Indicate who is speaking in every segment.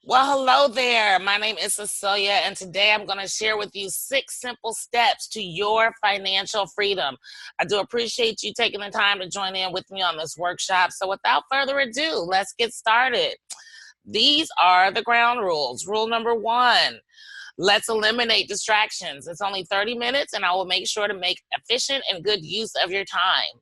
Speaker 1: Well, hello there. My name is Cecilia, and today I'm going to share with you 6 simple steps to your financial freedom. I do appreciate you taking the time to join in with me on this workshop. So, without further ado, let's get started. These are the ground rules. Rule number one, let's eliminate distractions. It's only 30 minutes, and I will make sure to make efficient and good use of your time.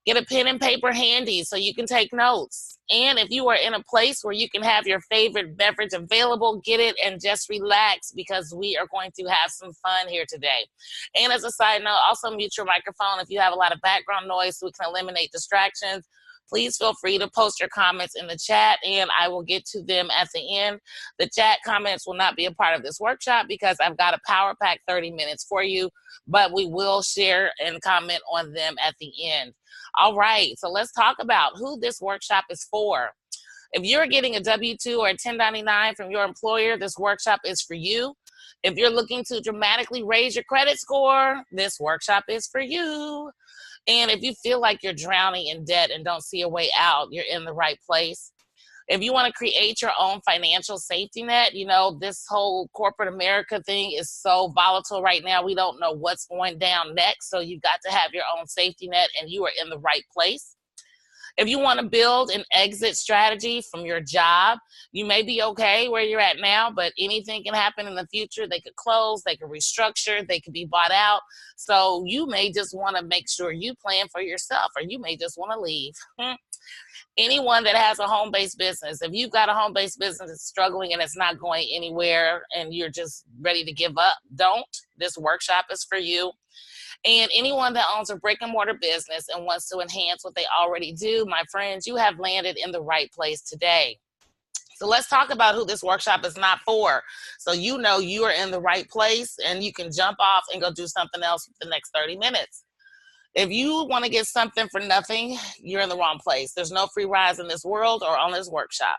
Speaker 1: Get a pen and paper handy so you can take notes. And if you are in a place where you can have your favorite beverage available, get it and just relax because we are going to have some fun here today. And as a side note, also mute your microphone if you have a lot of background noise so we can eliminate distractions. Please feel free to post your comments in the chat and I will get to them at the end. The chat comments will not be a part of this workshop because I've got a power pack 30 minutes for you, but we will share and comment on them at the end. All right, so let's talk about who this workshop is for. If you're getting a W-2 or a 1099 from your employer, this workshop is for you. If you're looking to dramatically raise your credit score, this workshop is for you. And if you feel like you're drowning in debt and don't see a way out, you're in the right place. If you want to create your own financial safety net, you know, this whole corporate America thing is so volatile right now. We don't know what's going down next. So you've got to have your own safety net and you are in the right place. If you want to build an exit strategy from your job, you may be okay where you're at now, but anything can happen in the future. They could close, they could restructure, they could be bought out. So you may just want to make sure you plan for yourself, or you may just want to leave. Anyone that has a home-based business, if you've got a home-based business that's struggling and it's not going anywhere and you're just ready to give up, don't. This workshop is for you. And anyone that owns a brick and mortar business and wants to enhance what they already do, my friends, you have landed in the right place today. So let's talk about who this workshop is not for. So you know you are in the right place and you can jump off and go do something else for the next 30 minutes. If you want to get something for nothing, you're in the wrong place. There's no free rides in this world or on this workshop.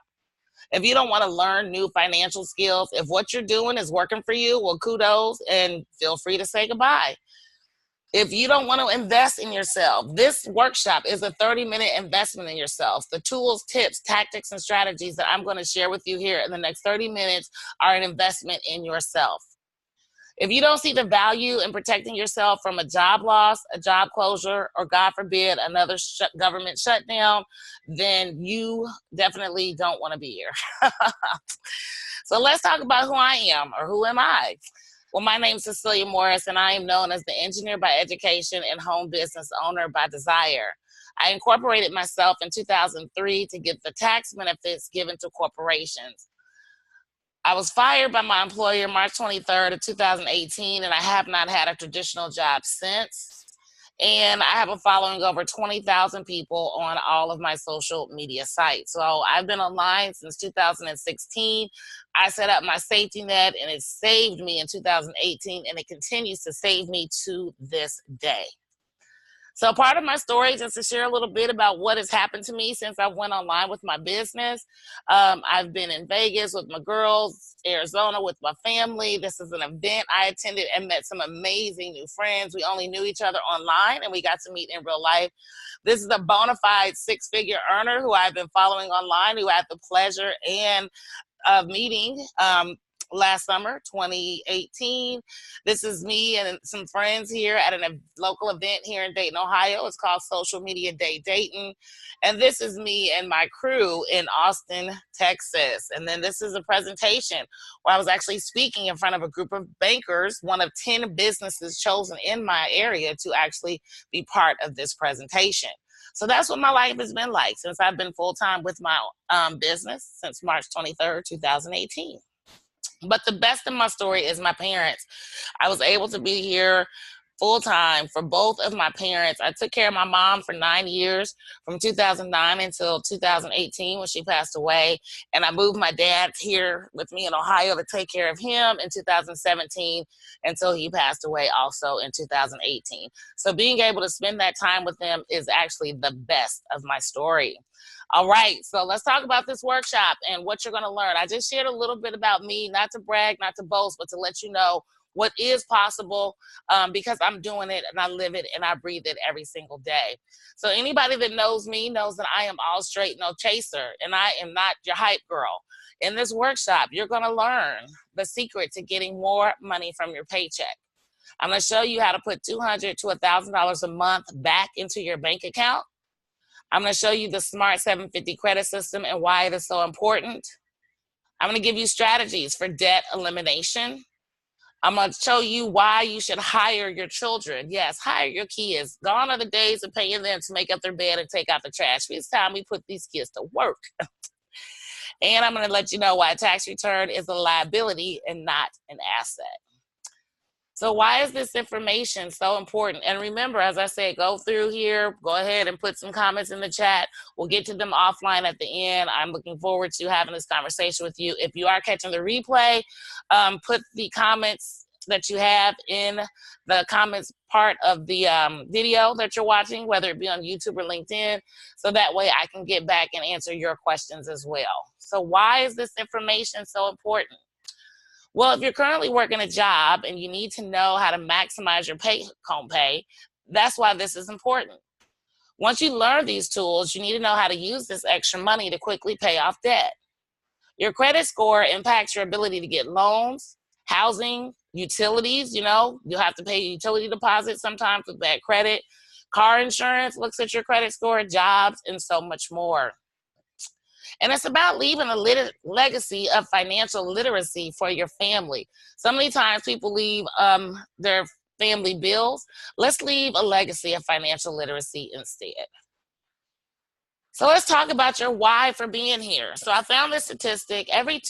Speaker 1: If you don't want to learn new financial skills, if what you're doing is working for you, well, kudos and feel free to say goodbye. If you don't want to invest in yourself, this workshop is a 30-minute investment in yourself. The tools, tips, tactics, and strategies that I'm going to share with you here in the next 30 minutes are an investment in yourself. If you don't see the value in protecting yourself from a job loss, a job closure, or God forbid, another government shutdown, then you definitely don't want to be here. So let's talk about who I am, or who am I? Well, my name is Cecilia Morris, and I am known as the engineer by education and home business owner by desire. I incorporated myself in 2003 to get the tax benefits given to corporations. I was fired by my employer March 23rd of 2018, and I have not had a traditional job since. And I have a following of over 20,000 people on all of my social media sites. So I've been online since 2016. I set up my safety net and it saved me in 2018 and it continues to save me to this day. So part of my story is just to share a little bit about what has happened to me since I went online with my business. I've been in Vegas with my girls, Arizona with my family. This is an event I attended and met some amazing new friends. We only knew each other online and we got to meet in real life. This is a bona fide six-figure earner who I've been following online, who I had the pleasure and of meeting last summer, 2018. This is me and some friends here at a local event here in Dayton, Ohio. It's called Social Media Day Dayton. And this is me and my crew in Austin, Texas. And then this is a presentation where I was actually speaking in front of a group of bankers, one of 10 businesses chosen in my area to actually be part of this presentation. So that's what my life has been like since I've been full-time with my business since March 23rd, 2018. But the best of my story is my parents. I was able to be here full-time for both of my parents. I took care of my mom for 9 years, from 2009 until 2018 when she passed away. And I moved my dad here with me in Ohio to take care of him in 2017 until he passed away also in 2018. So being able to spend that time with them is actually the best of my story. All right, so let's talk about this workshop and what you're going to learn. I just shared a little bit about me, not to brag, not to boast, but to let you know what is possible because I'm doing it and I live it and I breathe it every single day. So anybody that knows me knows that I am all straight, no chaser, and I am not your hype girl. In this workshop, you're going to learn the secret to getting more money from your paycheck. I'm going to show you how to put $200 to $1,000 a month back into your bank account. I'm going to show you the Smart 750 credit system and why it is so important. I'm going to give you strategies for debt elimination. I'm going to show you why you should hire your children. Yes, hire your kids. Gone are the days of paying them to make up their bed and take out the trash. It's time we put these kids to work. And I'm going to let you know why a tax return is a liability and not an asset. So why is this information so important? And remember, as I said, go through here, go ahead and put some comments in the chat. We'll get to them offline at the end. I'm looking forward to having this conversation with you. If you are catching the replay, put the comments that you have in the comments part of the video that you're watching, whether it be on YouTube or LinkedIn, so that way I can get back and answer your questions as well. So why is this information so important? Well, if you're currently working a job and you need to know how to maximize your take-home pay, that's why this is important. Once you learn these tools, you need to know how to use this extra money to quickly pay off debt. Your credit score impacts your ability to get loans, housing, utilities. You'll have to pay utility deposits sometimes with bad credit. Car insurance looks at your credit score, jobs, and so much more. And it's about leaving a legacy of financial literacy for your family. So many times people leave their family bills. Let's leave a legacy of financial literacy instead. So let's talk about your why for being here. So I found this statistic: every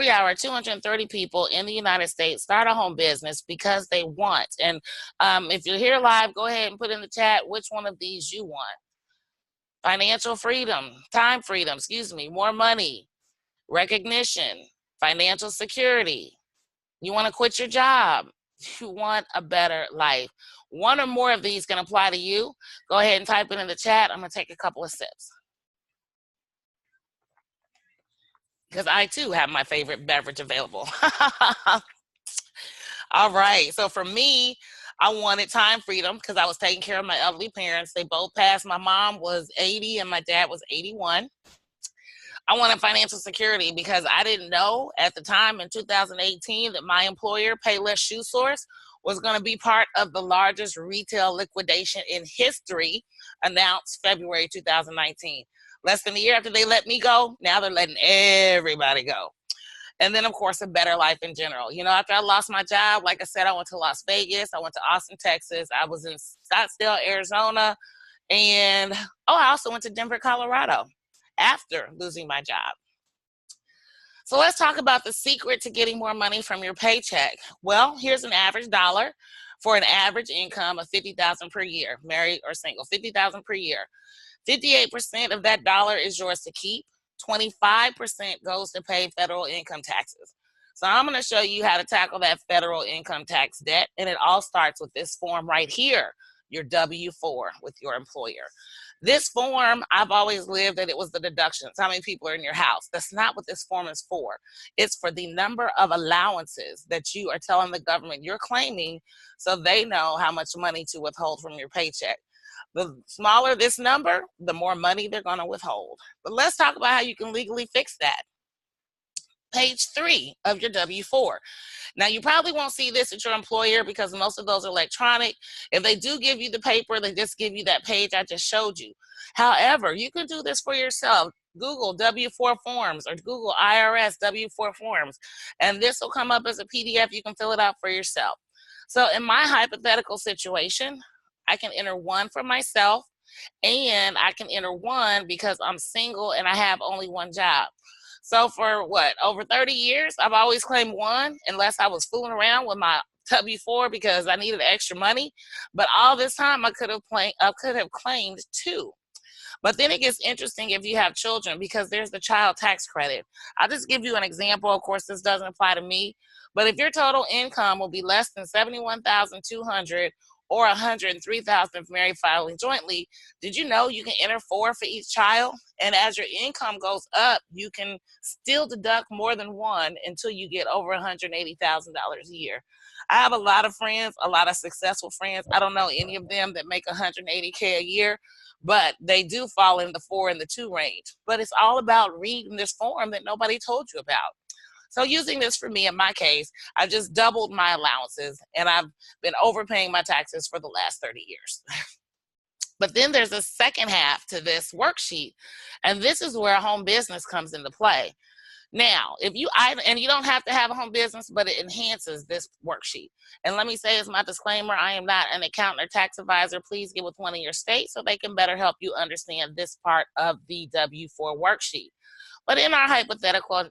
Speaker 1: hour, 230 people in the United States start a home business because they want. And if you're here live, go ahead and put in the chat which one of these you want. Financial freedom, time freedom, more money, recognition, financial security. You want to quit your job. You want a better life. One or more of these can apply to you. Go ahead and type it in the chat. I'm going to take a couple of sips, because I too have my favorite beverage available. All right. So for me, I wanted time freedom because I was taking care of my elderly parents. They both passed. My mom was 80 and my dad was 81. I wanted financial security because I didn't know at the time in 2018 that my employer, Payless Shoe Source, was going to be part of the largest retail liquidation in history, announced February 2019. Less than a year after they let me go, now they're letting everybody go. And then, of course, a better life in general. After I lost my job, like I said, I went to Las Vegas. I went to Austin, Texas. I was in Scottsdale, Arizona. And, I also went to Denver, Colorado after losing my job. So let's talk about the secret to getting more money from your paycheck. Well, here's an average dollar for an average income of $50,000 per year, married or single, $50,000 per year. 58% of that dollar is yours to keep. 25% goes to pay federal income taxes. So I'm going to show you how to tackle that federal income tax debt. And it all starts with this form right here, your W-4 with your employer. This form, I've always lived that it was the deductions. How many people are in your house? That's not what this form is for. It's for the number of allowances that you are telling the government you're claiming, so they know how much money to withhold from your paycheck. The smaller this number, the more money they're going to withhold. But let's talk about how you can legally fix that. Page 3 of your W-4. Now, you probably won't see this at your employer because most of those are electronic. If they do give you the paper, they just give you that page I just showed you. However, you can do this for yourself. Google W-4 forms or Google IRS W-4 forms, and this will come up as a PDF. You can fill it out for yourself. So in my hypothetical situation, I can enter one for myself, and I can enter one because I'm single and I have only one job. So for over 30 years, I've always claimed one, unless I was fooling around with my W-4 because I needed extra money. But all this time, I could have claimed two. But then it gets interesting if you have children, because there's the child tax credit. I'll just give you an example. Of course, this doesn't apply to me. But if your total income will be less than $71,200 or 103,000 if married filing jointly. Did you know you can enter 4 for each child? And as your income goes up, you can still deduct more than 1 until you get over $180,000 a year. I have a lot of friends, a lot of successful friends. I don't know any of them that make 180K a year, but they do fall in the 4 and the 2 range. But it's all about reading this form that nobody told you about. So using this for me, in my case, I just doubled my allowances, and I've been overpaying my taxes for the last 30 years. But then there's a second half to this worksheet, and this is where a home business comes into play. Now, if you and you don't have to have a home business, but it enhances this worksheet. And let me say as my disclaimer, I am not an accountant or tax advisor. Please get with one in your state so they can better help you understand this part of the W-4 worksheet. But in our hypothetical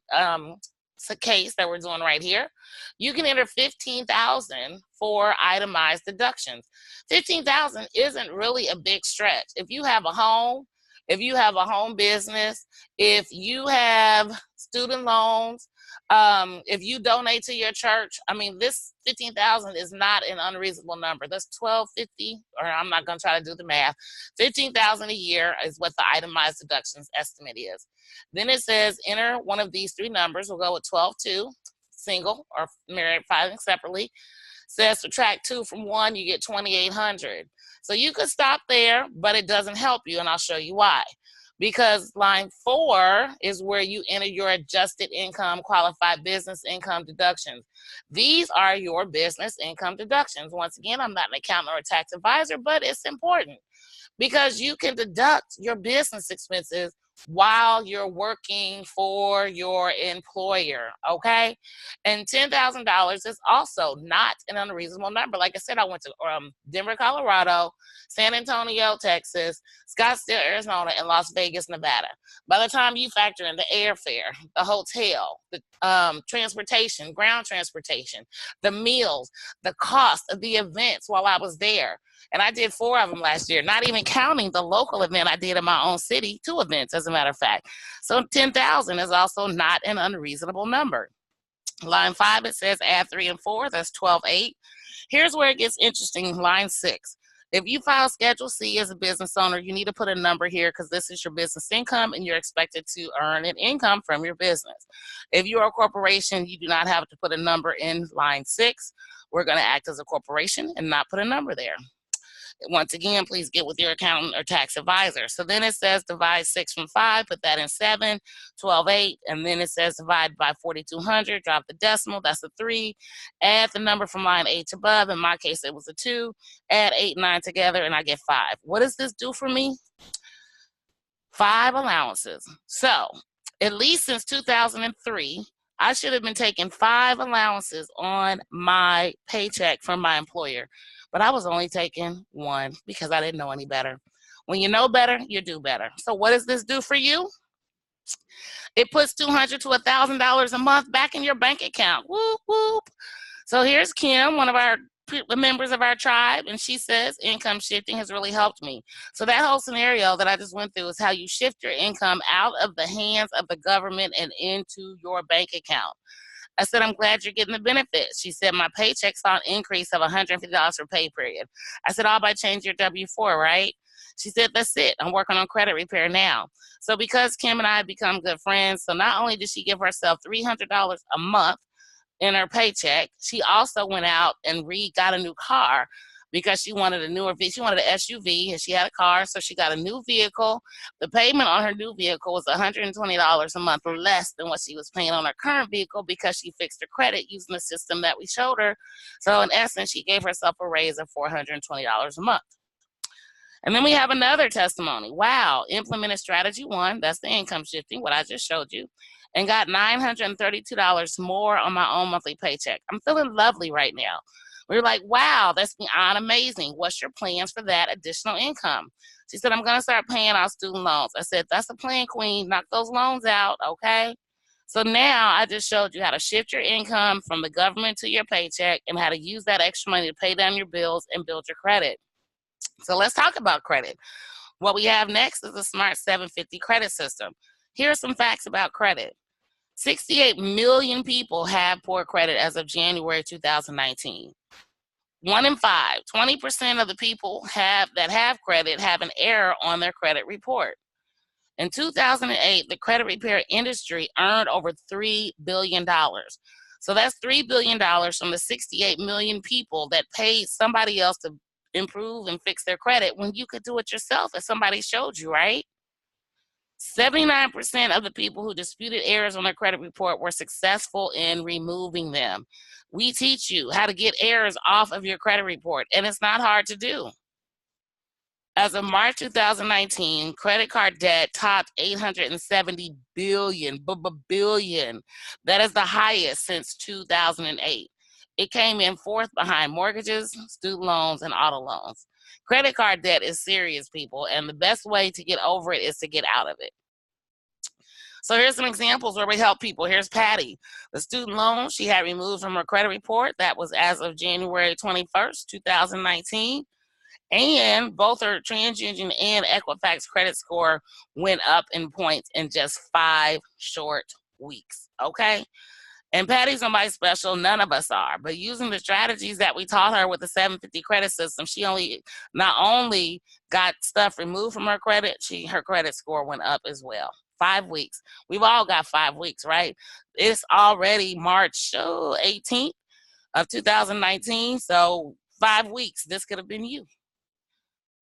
Speaker 1: case that we're doing right here, you can enter 15,000 for itemized deductions. 15,000 isn't really a big stretch. If you have a home, if you have a home business, if you have student loans, if you donate to your church, I mean, this 15,000 is not an unreasonable number. That's $1,250, or I'm not going to try to do the math. 15,000 a year is what the itemized deductions estimate is. Then it says enter one of these 3 numbers. We'll go with 12-2, single or married filing separately. Says subtract 2 from 1, you get 2,800. So you could stop there, but it doesn't help you, and I'll show you why. Because line 4 is where you enter your adjusted income, qualified business income deductions. These are your business income deductions. Once again, I'm not an accountant or a tax advisor, but it's important because you can deduct your business expenses while you're working for your employer, okay? And $10,000 is also not an unreasonable number. Like I said, I went to Denver, Colorado, San Antonio, Texas, Scottsdale, Arizona, and Las Vegas, Nevada. By the time you factor in the airfare, the hotel, the transportation, ground transportation, the meals, the cost of the events while I was there, and I did 4 of them last year, not even counting the local event I did in my own city, 2 events, as a matter of fact. So 10,000 is also not an unreasonable number. Line 5, it says add 3 and 4, that's 12.8. Here's where it gets interesting, line 6. If you file Schedule C as a business owner, you need to put a number here because this is your business income and you're expected to earn an income from your business. If you're a corporation, you do not have to put a number in line 6. We're going to act as a corporation and not put a number there. Once again, please get with your accountant or tax advisor. So then it says divide 6 from 5, put that in 7, 12.8, and then it says divide by 4,200, drop the decimal, that's a 3, add the number from line 8 to above, in my case it was a 2, add 8 and 9 together, and I get 5. What does this do for me? 5 allowances. So, at least since 2003, I should have been taking 5 allowances on my paycheck from my employer. But I was only taking 1 because I didn't know any better. When you know better, you do better. So what does this do for you? It puts $200 to $1,000 a month back in your bank account. Whoop, whoop. So here's Kim, one of our members of our tribe, and she says income shifting has really helped me. So that whole scenario that I just went through is how you shift your income out of the hands of the government and into your bank account. I said, I'm glad you're getting the benefits. She said, my paycheck saw an increase of $150 for pay period. I said, all by changing your W-4, right? She said, that's it. I'm working on credit repair now. So because Kim and I have become good friends, so not only did she give herself $300 a month in her paycheck, she also went out and got a new car because she wanted a newer vehicle. She wanted an SUV and she had a car, so she got a new vehicle. The payment on her new vehicle was $120 a month less than what she was paying on her current vehicle because she fixed her credit using the system that we showed her. So in essence, she gave herself a raise of $420 a month. And then we have another testimony. Wow, implemented strategy 1, that's the income shifting, what I just showed you, and got $932 more on my own monthly paycheck. I'm feeling lovely right now. We were like, wow, that's beyond amazing. What's your plans for that additional income? She said, I'm going to start paying off student loans. I said, that's the plan, queen. Knock those loans out, okay? So now I just showed you how to shift your income from the government to your paycheck and how to use that extra money to pay down your bills and build your credit. So let's talk about credit. What we have next is the Smart 750 credit system. Here are some facts about credit. 68 million people have poor credit as of January 2019. 1 in 5, 20% of the people that have credit have an error on their credit report. In 2008, the credit repair industry earned over $3 billion. So that's $3 billion from the 68 million people that paid somebody else to improve and fix their credit when you could do it yourself if somebody showed you, right? 79% of the people who disputed errors on their credit report were successful in removing them. We teach you how to get errors off of your credit report, and it's not hard to do. As of March 2019, credit card debt topped $870 billion. That is the highest since 2008. It came in fourth behind mortgages, student loans, and auto loans. Credit card debt is serious, people, and the best way to get over it is to get out of it. So here's some examples where we help people. Here's Patty. The student loan she had removed from her credit report. That was as of January 21st, 2019. And both her TransUnion and Equifax credit score went up in points in just 5 short weeks, okay? And Patty's nobody special, none of us are. But using the strategies that we taught her with the 750 credit system, she not only got stuff removed from her credit, her credit score went up as well. 5 weeks. We've all got 5 weeks, right? It's already March 18th of 2019, so 5 weeks, this could have been you.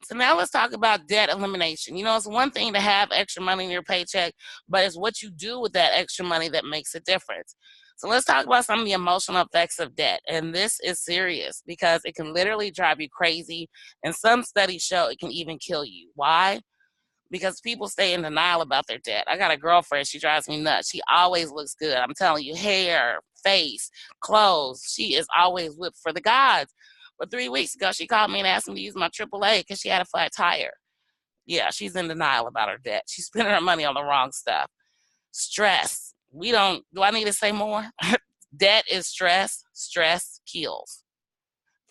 Speaker 1: So now let's talk about debt elimination. You know, it's one thing to have extra money in your paycheck, but it's what you do with that extra money that makes a difference. So let's talk about some of the emotional effects of debt. And this is serious because it can literally drive you crazy. And some studies show it can even kill you. Why? Because people stay in denial about their debt. I got a girlfriend, she drives me nuts. She always looks good. I'm telling you, hair, face, clothes. She is always whipped for the gods. But 3 weeks ago, she called me and asked me to use my AAA because she had a flat tire. Yeah, she's in denial about her debt. She's spending her money on the wrong stuff. Stress. Do I need to say more? Debt is stress. Stress kills.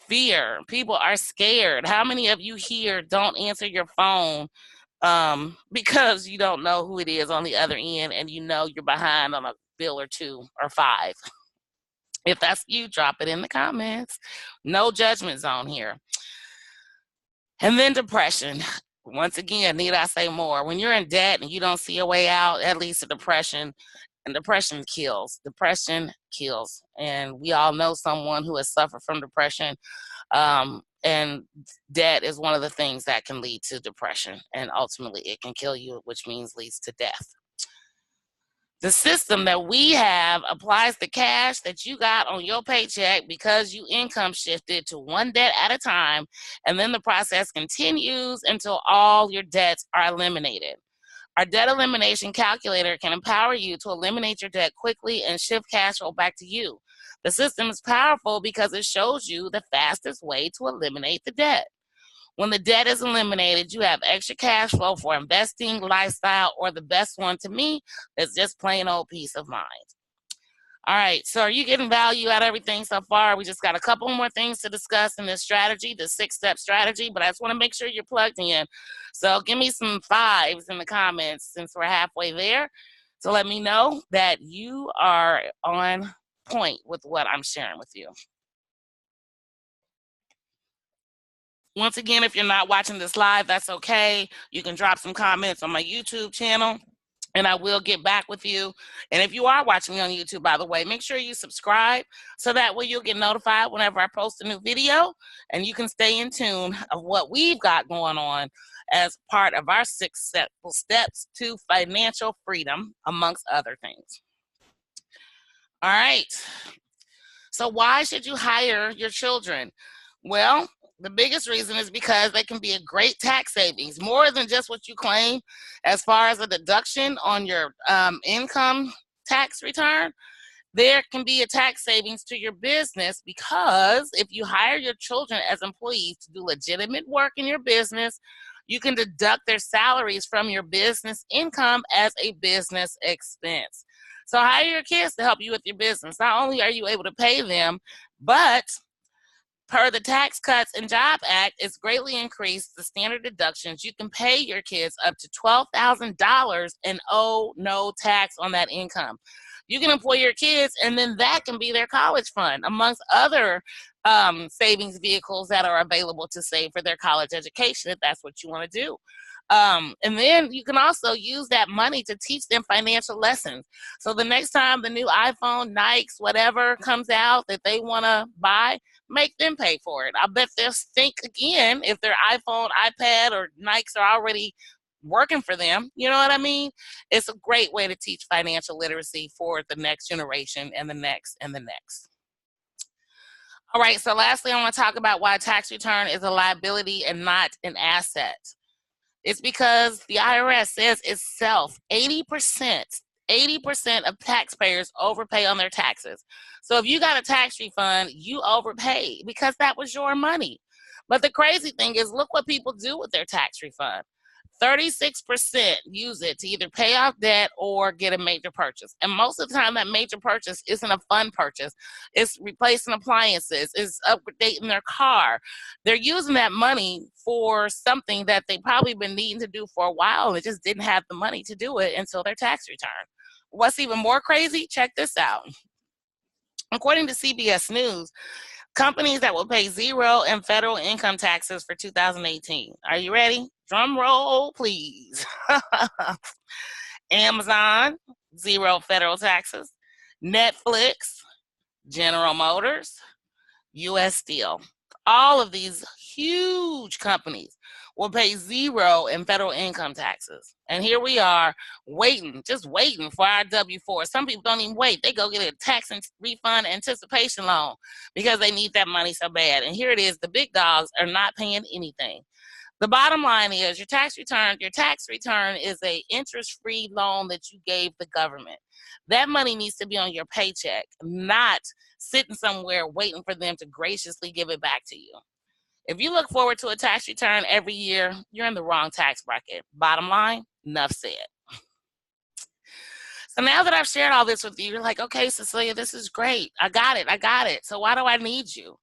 Speaker 1: Fear. People are scared. How many of you here don't answer your phone because you don't know who it is on the other end and you know you're behind on a bill or 2 or 5? If that's you, drop it in the comments. No judgment zone here. And then depression. Once again, need I say more? When you're in debt and you don't see a way out, that leads to depression. And depression kills. Depression kills. And we all know someone who has suffered from depression. And debt is one of the things that can lead to depression. And ultimately, it can kill you, which means leads to death. The system that we have applies the cash that you got on your paycheck because you income shifted to one debt at a time, and then the process continues until all your debts are eliminated. Our debt elimination calculator can empower you to eliminate your debt quickly and shift cash flow back to you. The system is powerful because it shows you the fastest way to eliminate the debt. When the debt is eliminated, you have extra cash flow for investing, lifestyle, or the best one to me is just plain old peace of mind. All right, so are you getting value out of everything so far? We just got a couple more things to discuss in this strategy, the 6-step strategy, but I just want to make sure you're plugged in. So give me some 5s in the comments since we're halfway there. So let me know that you are on point with what I'm sharing with you. Once again, if you're not watching this live, that's okay. You can drop some comments on my YouTube channel, and I will get back with you. And if you are watching me on YouTube, by the way, make sure you subscribe so that way you'll get notified whenever I post a new video, and you can stay in tune of what we've got going on as part of our 6 simple steps to financial freedom, amongst other things. All right. So why should you hire your children? Well, the biggest reason is because they can be a great tax savings, more than just what you claim as far as a deduction on your income tax return. There can be a tax savings to your business because if you hire your children as employees to do legitimate work in your business, you can deduct their salaries from your business income as a business expense. So hire your kids to help you with your business. Not only are you able to pay them, but per the Tax Cuts and Job Act, it's greatly increased the standard deductions. You can pay your kids up to $12,000 and owe no tax on that income. You can employ your kids, and then that can be their college fund, amongst other savings vehicles that are available to save for their college education if that's what you want to do. And then you can also use that money to teach them financial lessons. So the next time the new iPhone, Nikes, whatever comes out that they want to buy, make them pay for it. I bet they'll think again if their iPhone, iPad, or Nikes are already working for them. You know what I mean? It's a great way to teach financial literacy for the next generation and the next and the next. All right, so lastly, I want to talk about why tax return is a liability and not an asset. It's because the IRS says itself 80% of taxpayers overpay on their taxes. So if you got a tax refund, you overpaid because that was your money. But the crazy thing is, look what people do with their tax refund. 36% use it to either pay off debt or get a major purchase. And most of the time, that major purchase isn't a fun purchase. It's replacing appliances, it's updating their car. They're using that money for something that they've probably been needing to do for a while, and they just didn't have the money to do it until their tax return. What's even more crazy? Check this out. According to CBS News, companies that will pay zero in federal income taxes for 2018. Are you ready? Drum roll, please. Amazon, zero federal taxes. Netflix, General Motors, U.S. Steel. All of these huge companies will pay zero in federal income taxes. And here we are just waiting for our W-4. Some people don't even wait. They go get a tax refund anticipation loan because they need that money so bad. And here it is, the big dogs are not paying anything. The bottom line is your tax return is a interest-free loan that you gave the government. That money needs to be on your paycheck, not sitting somewhere waiting for them to graciously give it back to you. If you look forward to a tax return every year, you're in the wrong tax bracket. Bottom line, enough said. So now that I've shared all this with you, you're like, okay, Cecilia, this is great. I got it. So why do I need you?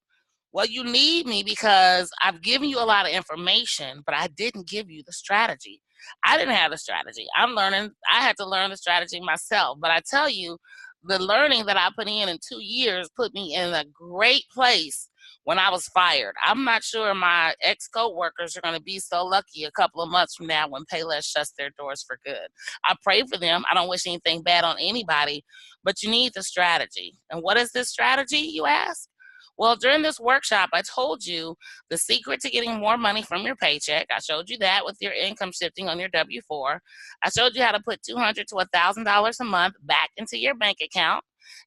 Speaker 1: Well, you need me because I've given you a lot of information, but I didn't give you the strategy. I didn't have the strategy. I had to learn the strategy myself. But I tell you, the learning that I put in 2 years put me in a great place when I was fired. I'm not sure my ex-co-workers are going to be so lucky a couple of months from now when Payless shuts their doors for good. I pray for them. I don't wish anything bad on anybody, but you need the strategy. And what is this strategy, you ask? Well, during this workshop, I told you the secret to getting more money from your paycheck. I showed you that with your income shifting on your W-4. I showed you how to put $200 to $1,000 a month back into your bank account.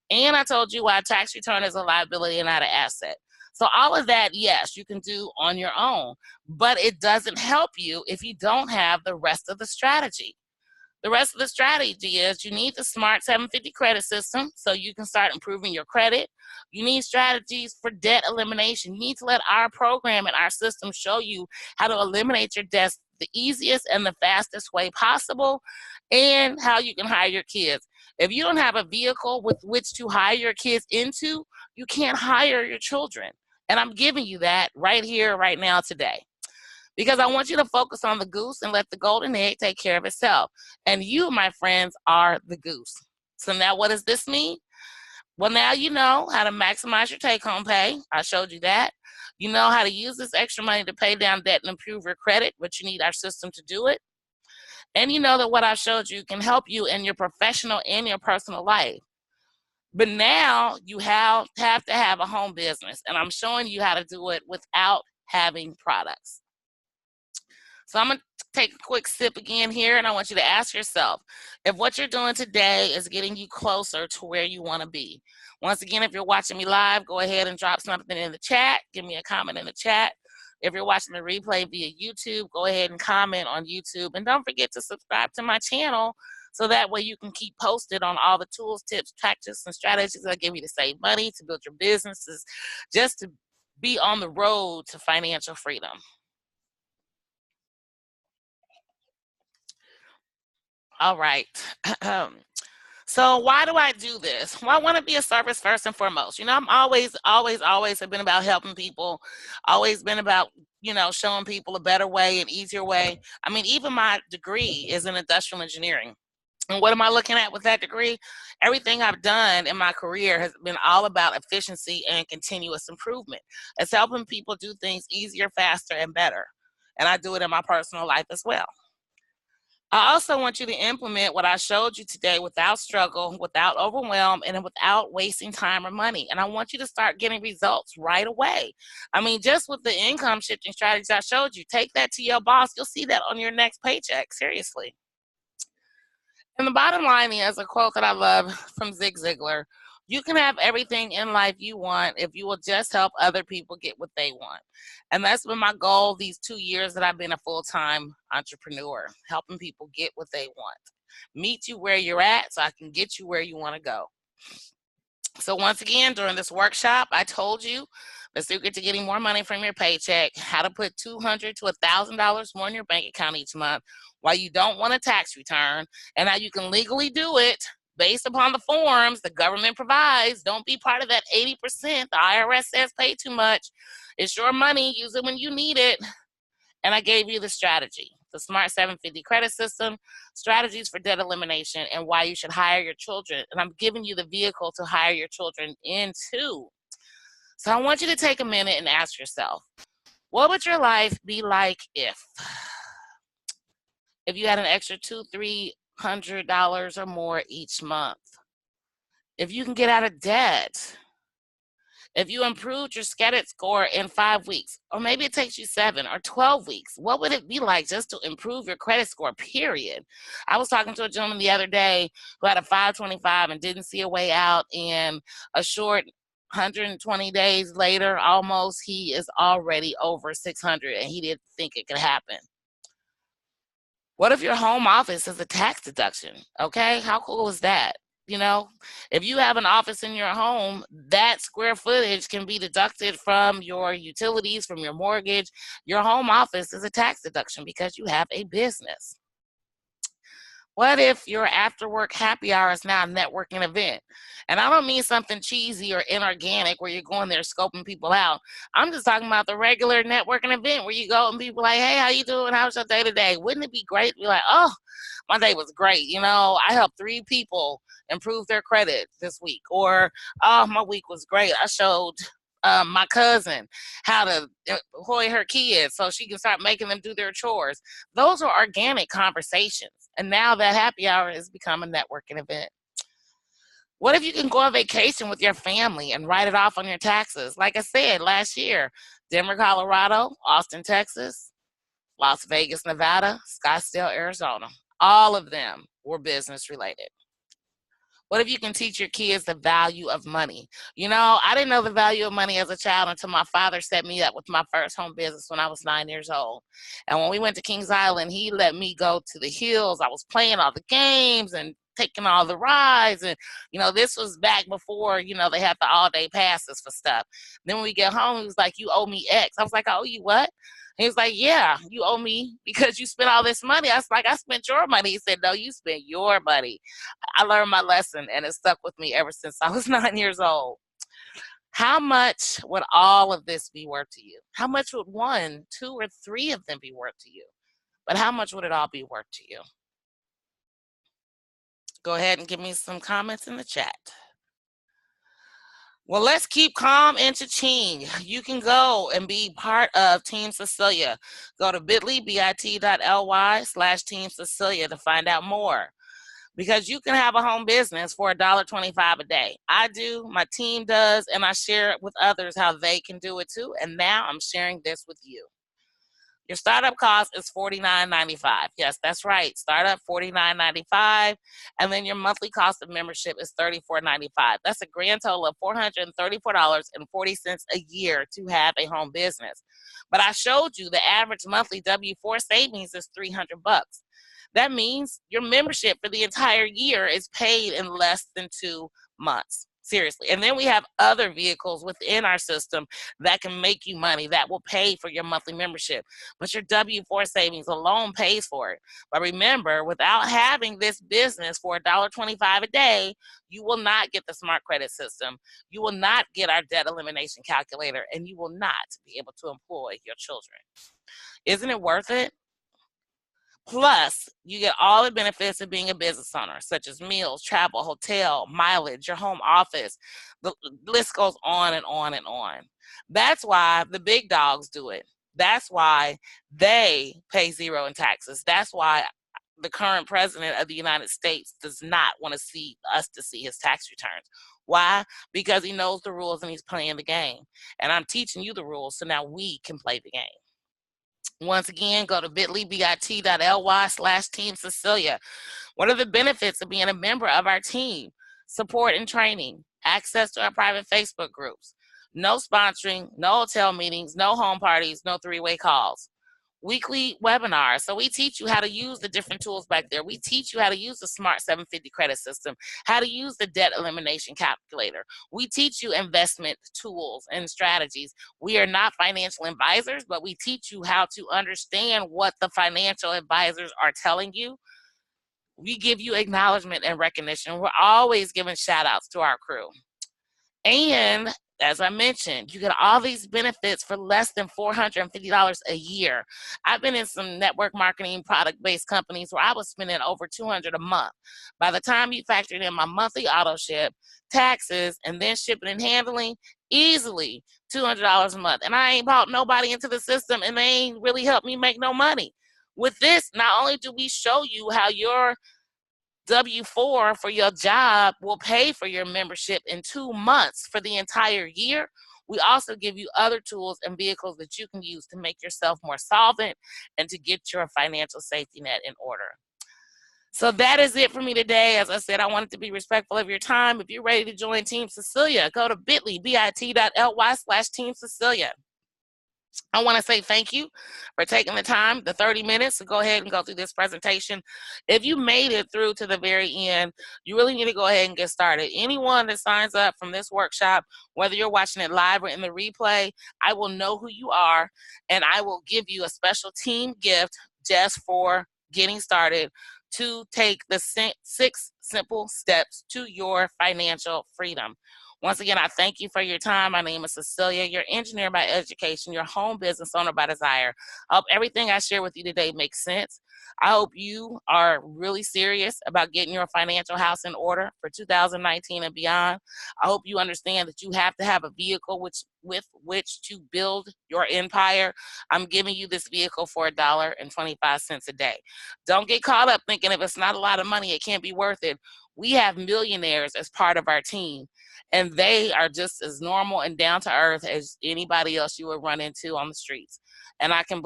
Speaker 1: And I told you why a tax return is a liability and not an asset. So all of that, yes, you can do on your own, but it doesn't help you if you don't have the rest of the strategy. The rest of the strategy is you need the Smart 750 credit system so you can start improving your credit. You need strategies for debt elimination. You need to let our program and our system show you how to eliminate your debts the easiest and the fastest way possible, and how you can hire your kids. If you don't have a vehicle with which to hire your kids into, you can't hire your children. And I'm giving you that right here, right now, today. Because I want you to focus on the goose and let the golden egg take care of itself. And you, my friends, are the goose. So now what does this mean? Well, now you know how to maximize your take-home pay. I showed you that. You know how to use this extra money to pay down debt and improve your credit, but you need our system to do it. And you know that what I showed you can help you in your professional and your personal life. But now you have to have a home business, and I'm showing you how to do it without having products. So I'm going to take a quick sip again here, and I want you to ask yourself if what you're doing today is getting you closer to where you want to be. Once again, if you're watching me live, go ahead and drop something in the chat. Give me a comment in the chat. If you're watching the replay via YouTube, go ahead and comment on YouTube. And don't forget to subscribe to my channel so that way you can keep posted on all the tools, tips, tactics, and strategies I give you to save money, to build your businesses, just to be on the road to financial freedom. All right. So why do I do this? Well, I want to be a service first and foremost. You know, I'm always have been about helping people, always been about, showing people a better way, an easier way. I mean, even my degree is in industrial engineering. And what am I looking at with that degree? Everything I've done in my career has been all about efficiency and continuous improvement. It's helping people do things easier, faster, and better. And I do it in my personal life as well. I also want you to implement what I showed you today without struggle, without overwhelm, and without wasting time or money. And I want you to start getting results right away. I mean, just with the income shifting strategies I showed you, take that to your boss. You'll see that on your next paycheck. Seriously. And the bottom line is a quote that I love from Zig Ziglar. You can have everything in life you want if you will just help other people get what they want. And that's been my goal these 2 years that I've been a full-time entrepreneur, helping people get what they want. Meet you where you're at so I can get you where you want to go. So once again, during this workshop, I told you the secret to getting more money from your paycheck, how to put $200 to $1,000 more in your bank account each month while you don't want a tax return, and how you can legally do it based upon the forms the government provides. Don't be part of that 80%. The IRS says pay too much. It's your money. Use it when you need it. And I gave you the strategy, the Smart 750 credit system, strategies for debt elimination, and why you should hire your children. And I'm giving you the vehicle to hire your children into. So I want you to take a minute and ask yourself, what would your life be like if you had an extra $200-300 or more each month? If you can get out of debt? If you improved your credit score in 5 weeks, or maybe it takes you 7 or 12 weeks, what would it be like just to improve your credit score, period? I was talking to a gentleman the other day who had a 525 and didn't see a way out, in a short 120 days later, almost, he is already over 600, and he didn't think it could happen. What if your home office is a tax deduction? Okay, how cool is that? You know, if you have an office in your home, that square footage can be deducted from your utilities, from your mortgage. Your home office is a tax deduction because you have a business. What if your after work happy hour is now a networking event? And I don't mean something cheesy or inorganic where you're going there scoping people out. I'm just talking about the regular networking event where you go and people like, hey, how you doing? How's your day today? Wouldn't it be great to be like, oh, my day was great. You know, I helped 3 people improve their credit this week. Or, oh, my week was great. I showed my cousin how to employ her kids so she can start making them do their chores. Those are organic conversations. And now that happy hour has become a networking event. What if you can go on vacation with your family and write it off on your taxes? Like I said, last year, Denver, Colorado, Austin, Texas, Las Vegas, Nevada, Scottsdale, Arizona. All of them were business related. What if you can teach your kids the value of money? You know, I didn't know the value of money as a child until my father set me up with my first home business when I was 9 years old. And when we went to Kings Island, he let me go to the hills. I was playing all the games and taking all the rides. And, you know, this was back before, you know, they had the all-day passes for stuff. Then when we get home, he was like, you owe me X. I was like, I owe you what? He was like, yeah, you owe me because you spent all this money. I was like, I spent your money. He said, no, you spent your money. I learned my lesson, and it stuck with me ever since I was 9 years old. How much would all of this be worth to you? How much would 1, 2, or 3 of them be worth to you? But how much would it all be worth to you? Go ahead and give me some comments in the chat. Well, let's keep calm and cha-ching. You can go and be part of Team Cecilia. Go to bit.ly/Team Cecilia to find out more. Because you can have a home business for $1.25 a day. I do, my team does, and I share it with others how they can do it too. And now I'm sharing this with you. Your startup cost is $49.95. Yes, that's right. Startup $49.95, and then your monthly cost of membership is $34.95. That's a grand total of $434.40 a year to have a home business. But I showed you the average monthly W-4 savings is $300. That means your membership for the entire year is paid in less than 2 months. Seriously. And then we have other vehicles within our system that can make you money, that will pay for your monthly membership. But your W-4 savings alone pays for it. But remember, without having this business for $1.25 a day, you will not get the smart credit system. You will not get our debt elimination calculator, and you will not be able to employ your children. Isn't it worth it? Plus, you get all the benefits of being a business owner, such as meals, travel, hotel, mileage, your home office. The list goes on and on and on. That's why the big dogs do it. That's why they pay zero in taxes. That's why the current president of the United States does not want to see us to see his tax returns. Why? Because he knows the rules and he's playing the game. And I'm teaching you the rules so now we can play the game. Once again, go to bit.ly/Team Cecilia. What are the benefits of being a member of our team? Support and training, access to our private Facebook groups, no sponsoring, no hotel meetings, no home parties, no three-way calls. Weekly webinars. So we teach you how to use the different tools back there. We teach you how to use the Smart 750 credit system, how to use the debt elimination calculator. We teach you investment tools and strategies. We are not financial advisors, but we teach you how to understand what the financial advisors are telling you. We give you acknowledgement and recognition. We're always giving shout outs to our crew. And as I mentioned, you get all these benefits for less than $450 a year. I've been in some network marketing product-based companies where I was spending over $200 a month. By the time you factored in my monthly auto ship, taxes, and then shipping and handling, easily $200 a month. And I ain't brought nobody into the system and they ain't really helped me make no money. With this, not only do we show you how your W-4 for your job will pay for your membership in 2 months for the entire year, we also give you other tools and vehicles that you can use to make yourself more solvent and to get your financial safety net in order. So that is it for me today. As I said, I wanted to be respectful of your time. If you're ready to join Team Cecilia, go to bit.ly/Team Cecilia. I want to say thank you for taking the time, the 30 minutes, to go ahead and go through this presentation. If you made it through to the very end, you really need to go ahead and get started. Anyone that signs up from this workshop, whether you're watching it live or in the replay, I will know who you are, and I will give you a special team gift just for getting started to take the 6 simple steps to your financial freedom. Once again, I thank you for your time. My name is Cecilia, your engineer by education, your home business owner by desire. I hope everything I share with you today makes sense. I hope you are really serious about getting your financial house in order for 2019 and beyond. I hope you understand that you have to have a vehicle with which to build your empire. I'm giving you this vehicle for $1.25 a day. Don't get caught up thinking if it's not a lot of money, it can't be worth it. We have millionaires as part of our team, and they are just as normal and down to earth as anybody else you would run into on the streets. And I can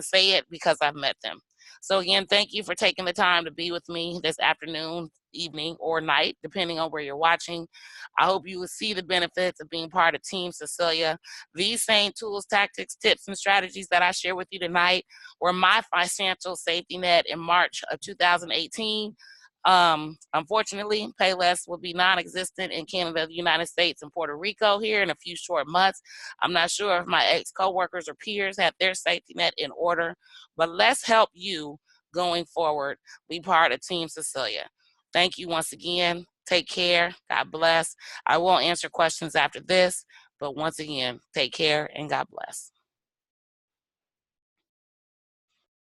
Speaker 1: say it because I've met them. So again, thank you for taking the time to be with me this afternoon, evening, or night, depending on where you're watching. I hope you will see the benefits of being part of Team Cecilia. These same tools, tactics, tips, and strategies that I share with you tonight were my financial safety net in March of 2018. Unfortunately, Payless will be non-existent in Canada, the United States, and Puerto Rico here in a few short months. I'm not sure if my ex-coworkers or peers have their safety net in order, but let's help you going forward. Be part of Team Cecilia. Thank you once again. Take care. God bless. I won't answer questions after this, but once again, take care and God bless.